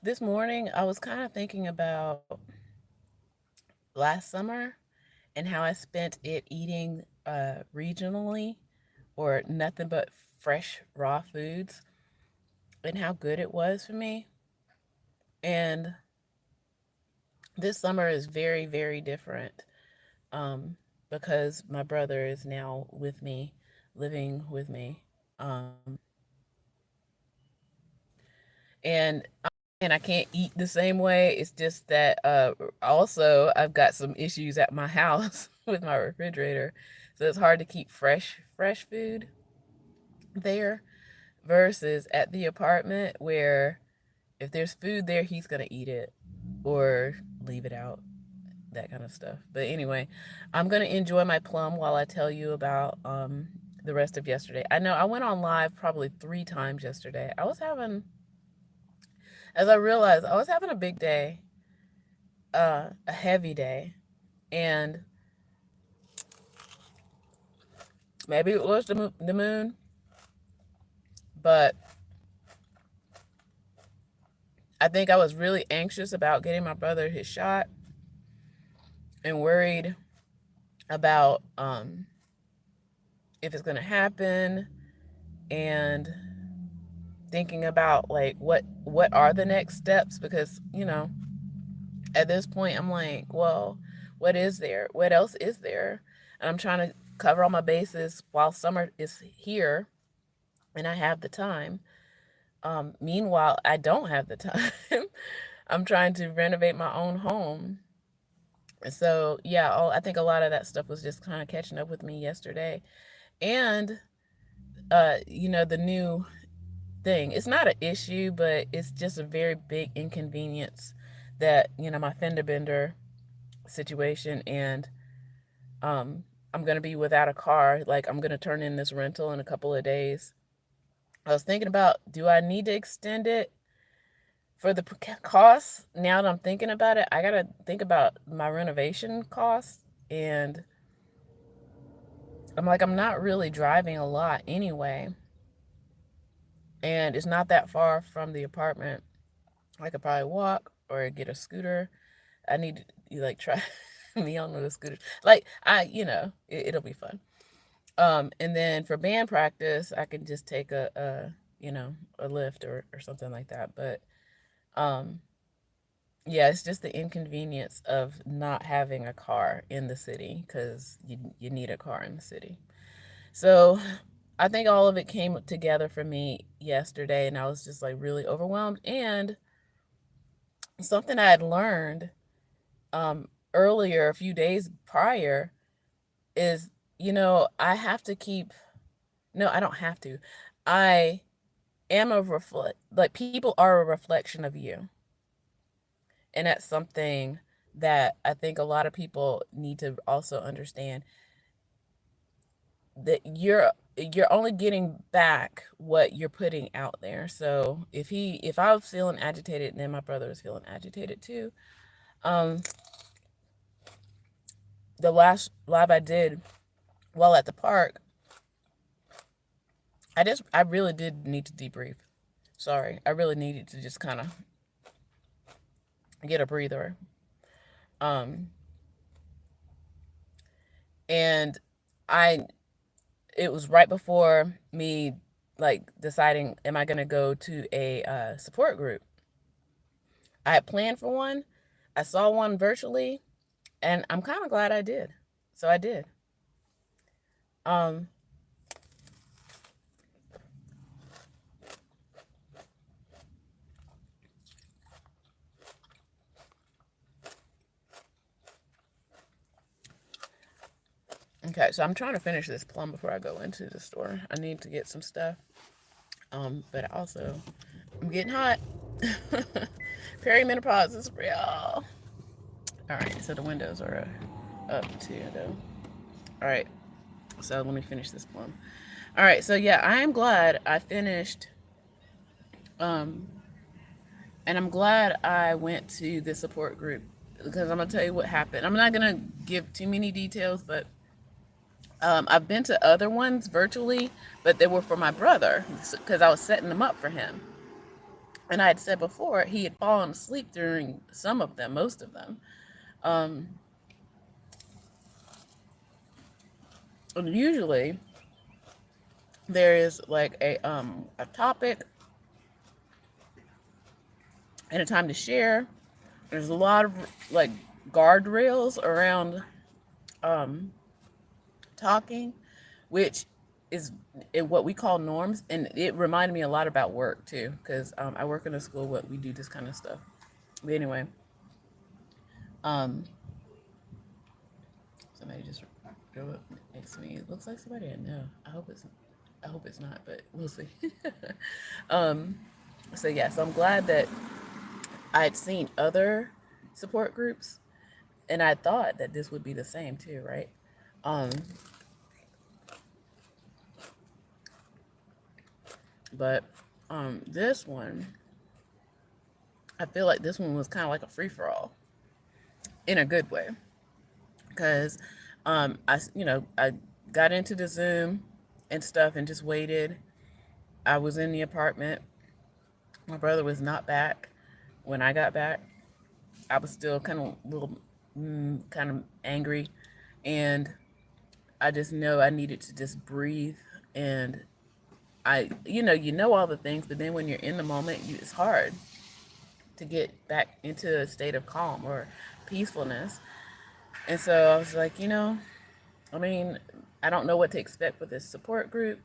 This morning I was kind of thinking about last summer and how I spent it eating regionally or nothing but fresh raw foods and how good it was for me. And this summer is very, very different because my brother is now with me, living with me. Um, and and I can't eat the same way. It's just that also I've got some issues at my house with my refrigerator, so it's hard to keep fresh food there versus at the apartment where if there's food there, he's gonna eat it or leave it out, that kind of stuff. But anyway, I'm gonna enjoy my plum while I tell you about the rest of yesterday. I know I went on live probably 3 times yesterday. As I realized, I was having a big day, a heavy day, and maybe it was the moon, but I think I was really anxious about getting my brother his shot and worried about if it's gonna happen and thinking about like what are the next steps because at this point I'm like, well, what is there? What else is there? And I'm trying to cover all my bases while summer is here and I have the time. Meanwhile, I don't have the time. I'm trying to renovate my own home. So yeah, I think a lot of that stuff was just kind of catching up with me yesterday. And the new thing. It's not an issue, but it's just a very big inconvenience that, my fender bender situation and I'm going to be without a car. Like I'm going to turn in this rental in a couple of days. I was thinking about, do I need to extend it for the costs? Now that I'm thinking about it, I got to think about my renovation costs and I'm like, I'm not really driving a lot anyway. And it's not that far from the apartment. I could probably walk or get a scooter. I need to like try me on the scooter. Like it'll be fun. And then for band practice, I can just take a lift or something like that. But um, yeah, it's just the inconvenience of not having a car in the city because you need a car in the city. So I think all of it came together for me yesterday, and I was just like really overwhelmed. And something I had learned earlier, a few days prior, is I have to keep. No, I don't have to. I am like people are a reflection of you, and that's something that I think a lot of people need to also understand that you're only getting back what you're putting out there. So if I was feeling agitated, then my brother was feeling agitated too. Um, the last live I did while at the park, I really did need to debrief. Sorry, I really needed to just kind of get a breather. Um, and I it was right before me like deciding am I going to go to a support group. I had planned for one. I saw one virtually and I'm kind of glad I did. So I did. Um okay, so I'm trying to finish this plum before I go into the store. I need to get some stuff. But also I'm getting hot. Perimenopause is real. All right, so the windows are up too though. All right. So let me finish this plum. All right, so yeah, I am glad I finished um and I'm glad I went to the support group because I'm gonna tell you what happened. I'm not gonna give too many details, but I've been to other ones virtually, but they were for my brother because I was setting them up for him. And I had said before, he had fallen asleep during some of them, most of them. Um, and usually there is like a topic and a time to share. There's a lot of like guardrails around um, talking, which is what we call norms, and it reminded me a lot about work too, because I work in a school where we do this kind of stuff. But anyway, um, somebody just drove up next to me. It looks like somebody I know. I hope it's not, but we'll see. um, so yeah, so I'm glad that I'd seen other support groups, and I thought that this would be the same too, right? Um, but this one, I feel like this one was kind of like a free for all in a good way, because I got into the Zoom and stuff and just waited. I was in the apartment. My brother was not back when I got back. I was still kind of little, kind of angry, and I just know I needed to just breathe. And you know all the things, but then when you're in the moment, it's hard to get back into a state of calm or peacefulness. And so I was like, I mean, I don't know what to expect with this support group.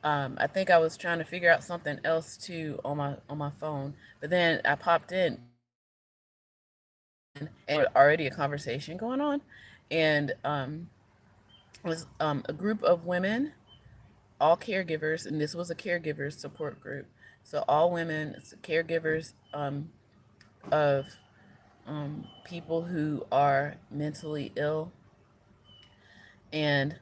I think I was trying to figure out something else too on my phone, but then I popped in and there was already a conversation going on, and it was a group of women, all caregivers, and this was a caregivers support group. So all women caregivers of people who are mentally ill, and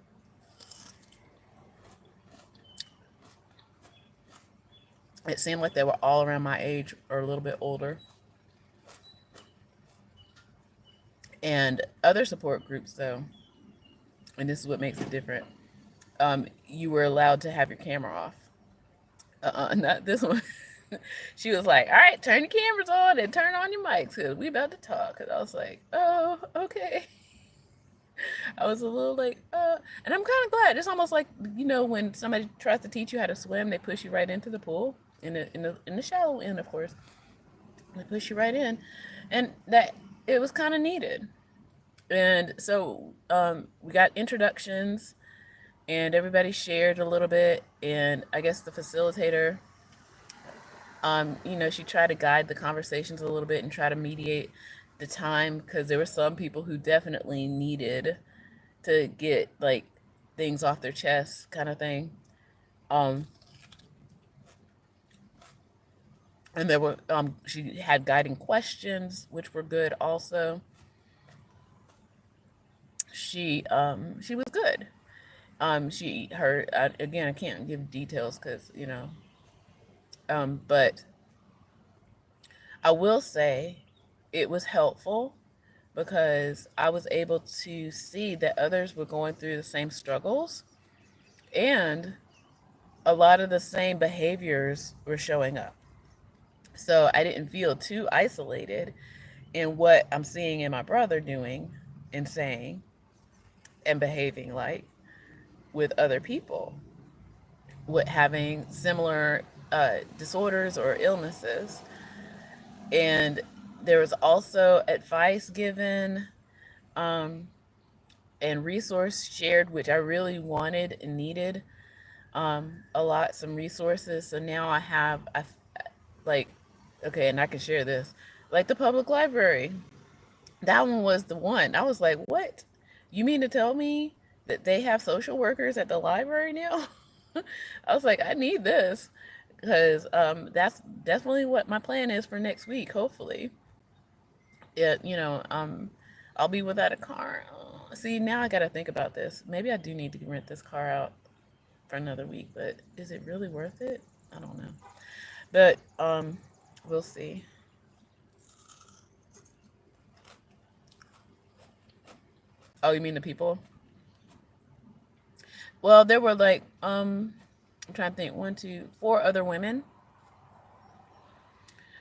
it seemed like they were all around my age or a little bit older. And other support groups, though, and this is what makes it different, you were allowed to have your camera off. Not this one. She was like, all right, turn your cameras on and turn on your mics because we about to talk. And I was like, oh, okay. I was a little like, and I'm kind of glad. It's almost like, when somebody tries to teach you how to swim, they push you right into the pool, in the shallow end, of course. They push you right in, and that it was kind of needed. And so we got introductions, and everybody shared a little bit. And I guess the facilitator, she tried to guide the conversations a little bit and try to mediate the time, because there were some people who definitely needed to get like things off their chest, kind of thing. Um, and there were she had guiding questions, which were good also. She was good. She her again, I can't give details because but I will say it was helpful because I was able to see that others were going through the same struggles, and a lot of the same behaviors were showing up. So I didn't feel too isolated in what I'm seeing in my brother doing and saying and behaving like with other people with having similar disorders or illnesses. And there was also advice given, um, and resource shared, which I really wanted and needed, a lot, some resources. So now like, okay, and I can share this, like the public library. That one was the one. I was like, what? You mean to tell me that they have social workers at the library now? I was like, I need this because that's definitely what my plan is for next week, hopefully. I'll be without a car. See, now I got to think about this. Maybe I do need to rent this car out for another week, but is it really worth it? I don't know. But we'll see. Oh, you mean the people? Well, there were like I'm trying to think, one, two, four other women,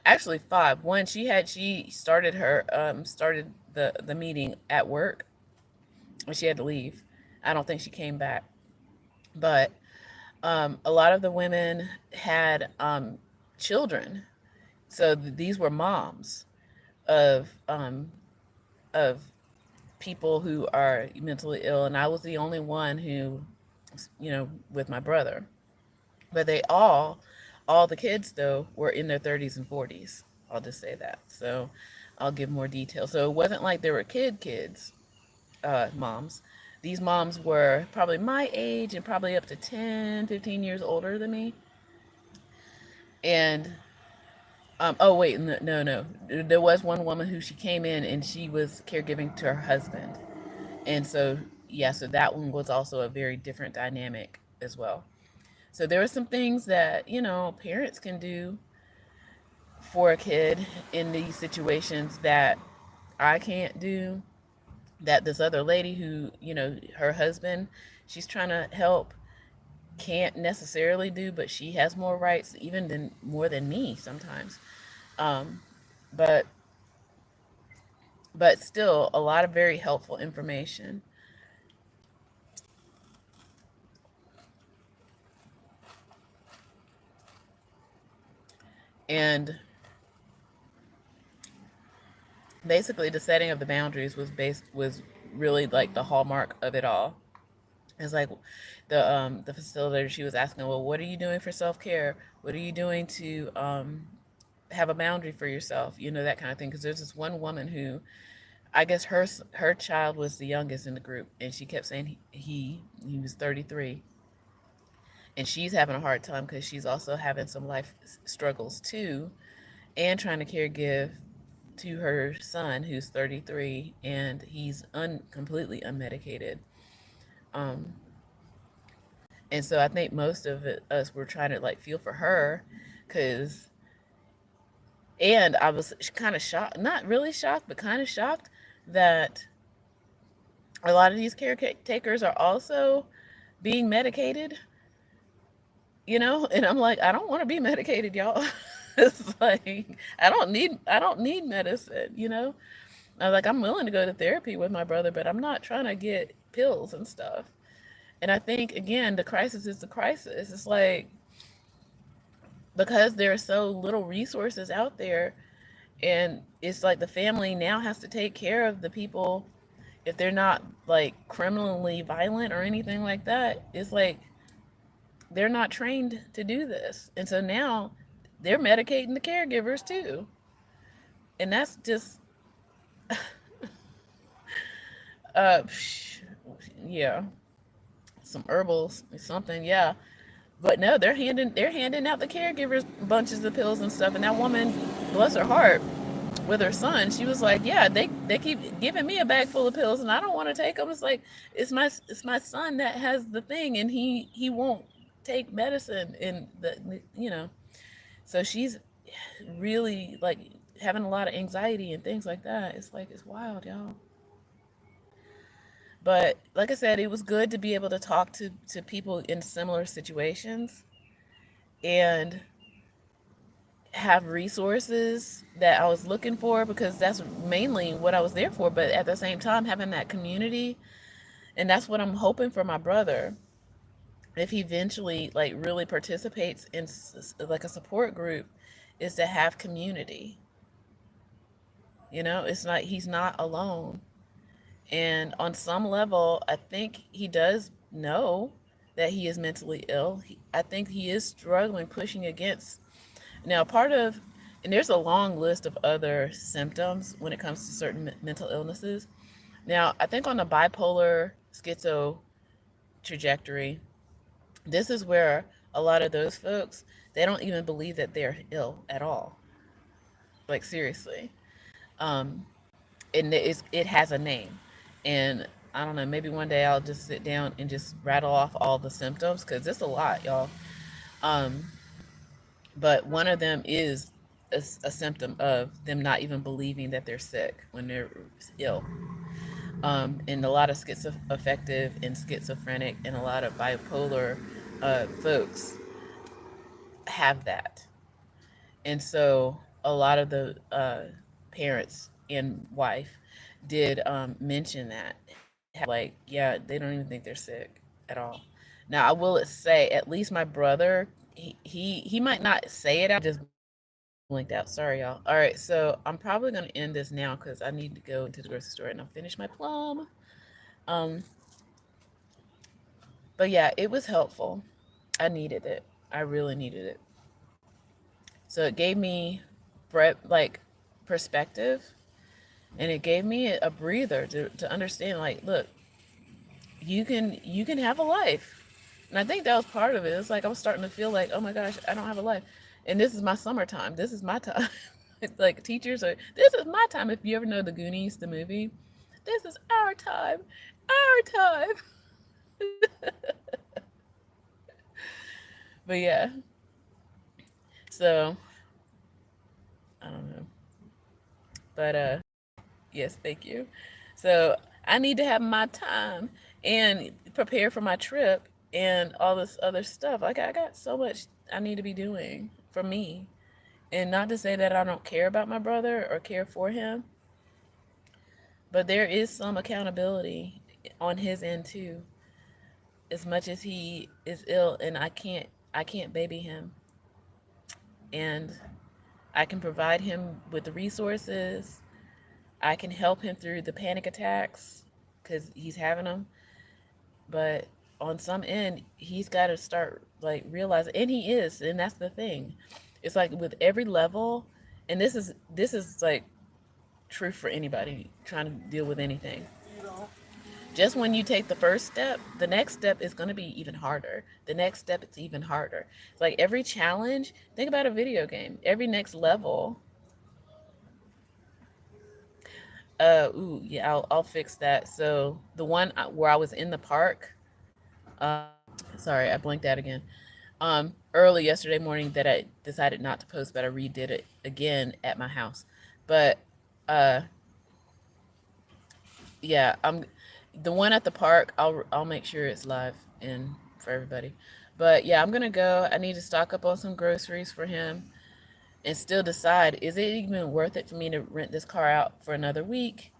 Actually, 5. One, she started her started the meeting at work, and she had to leave. I don't think she came back. But a lot of the women had children, so these were moms of of people who are mentally ill, and I was the only one who, with my brother. But all the kids though were in their 30s and 40s. I'll just say that. So I'll give more detail. So it wasn't like there were kids, moms. These moms were probably my age and probably up to 10, 15 years older than me. And oh wait, no. There was one woman who she came in and she was caregiving to her husband. And so yeah, so that one was also a very different dynamic as well. So there are some things that, parents can do for a kid in these situations that I can't do, that this other lady who, her husband, she's trying to help, can't necessarily do, but she has more rights even than more than me sometimes. Um, but but still a lot of very helpful information. And basically the setting of the boundaries was really like the hallmark of it all. It's like the facilitator, she was asking, well, what are you doing for self-care? What are you doing to have a boundary for yourself? That kind of thing. Because there's this one woman who, I guess her child was the youngest in the group, and she kept saying he was 33, and she's having a hard time because she's also having some life struggles too, and trying to caregive to her son who's 33, and he's completely unmedicated. Um, and so I think most of us were trying to like feel for her, because, and I was kind of shocked, not really shocked, but kind of shocked that a lot of these caretakers are also being medicated, and I'm like, I don't want to be medicated, y'all. It's like I don't need medicine. I was like, I'm willing to go to therapy with my brother, but I'm not trying to get pills and stuff. And I think again, the crisis is the crisis. It's like, because there are so little resources out there, and it's like the family now has to take care of the people if they're not like criminally violent or anything like that. It's like they're not trained to do this. And so now they're medicating the caregivers too. And that's just uh yeah, some herbals or something, yeah. But no, they're handing out the caregivers bunches of pills and stuff. And that woman, bless her heart, with her son, she was like, "Yeah, they keep giving me a bag full of pills, and I don't want to take them." It's like it's my son that has the thing, and he won't take medicine, and so she's really like having a lot of anxiety and things like that. It's like it's wild, y'all. But like I said, it was good to be able to talk to people in similar situations and have resources that I was looking for, because that's mainly what I was there for. But at the same time, having that community, and that's what I'm hoping for my brother. If he eventually like really participates in like a support group, is to have community. It's not he's not alone. And on some level, I think he does know that he is mentally ill. I think he is struggling, pushing against. Now, and there's a long list of other symptoms when it comes to certain mental illnesses. Now, I think on the bipolar schizo trajectory, this is where a lot of those folks, they don't even believe that they're ill at all. Like, seriously. Um, and it has a name. And I don't know, maybe one day I'll just sit down and just rattle off all the symptoms, because it's a lot, y'all. Um, but one of them is a symptom of them not even believing that they're sick when they're ill. And a lot of schizoaffective and schizophrenic and a lot of bipolar folks have that. And so a lot of the parents and wife did mention that. Like, yeah, they don't even think they're sick at all. Now, I will say, at least my brother, he might not say it out, just blinked out. Sorry, y'all. All right, so I'm probably gonna end this now because I need to go into the grocery store and I'll finish my plum. Um, but yeah, it was helpful. I needed it. I really needed it. So it gave me like perspective, and it gave me a breather to understand, like, look, you can have a life. And I think that was part of it. It's like I was starting to feel like, oh my gosh, I don't have a life. And this is my summertime. This is my time. It's like teachers are, this is my time. If you ever know the Goonies, the movie, this is our time. Our time. But yeah, so I don't know. But yes, thank you. So I need to have my time and prepare for my trip and all this other stuff. Like I got so much I need to be doing for me. And not to say that I don't care about my brother or care for him, but there is some accountability on his end too. As much as he is ill and I can't baby him, and I can provide him with the resources. I can help him through the panic attacks cuz he's having them, but on some end he's got to start like realizing, and he is, and that's the thing. It's like with every level, and this is like true for anybody trying to deal with anything. Just when you take the first step, the next step is going to be even harder. The next step is even harder. It's like every challenge, think about a video game. Every next level, ooh, yeah, I'll fix that. So the one where I was in the park, sorry, I blinked out again. Early yesterday morning that I decided not to post, but I redid it again at my house. But uh, yeah, I'm the one at the park. I'll make sure it's live and for everybody. But yeah, I'm gonna go. I need to stock up on some groceries for him and still decide, is it even worth it for me to rent this car out for another week?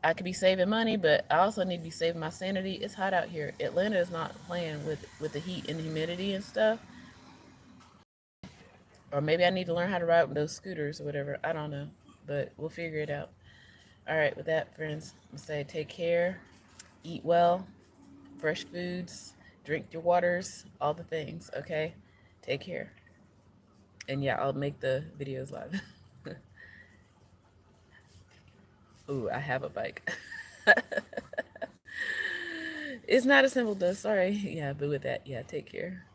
I could be saving money, but I also need to be saving my sanity. It's hot out here. Atlanta is not playing with the heat and humidity and stuff. Or maybe I need to learn how to ride with those scooters or whatever. I don't know, but we'll figure it out. All right, with that, friends, I'm gonna say take care, eat well, fresh foods, drink your waters, all the things, okay? Take care. And yeah, I'll make the videos live. Ooh, I have a bike. It's not a simple though, sorry. Yeah, but with that, yeah, take care.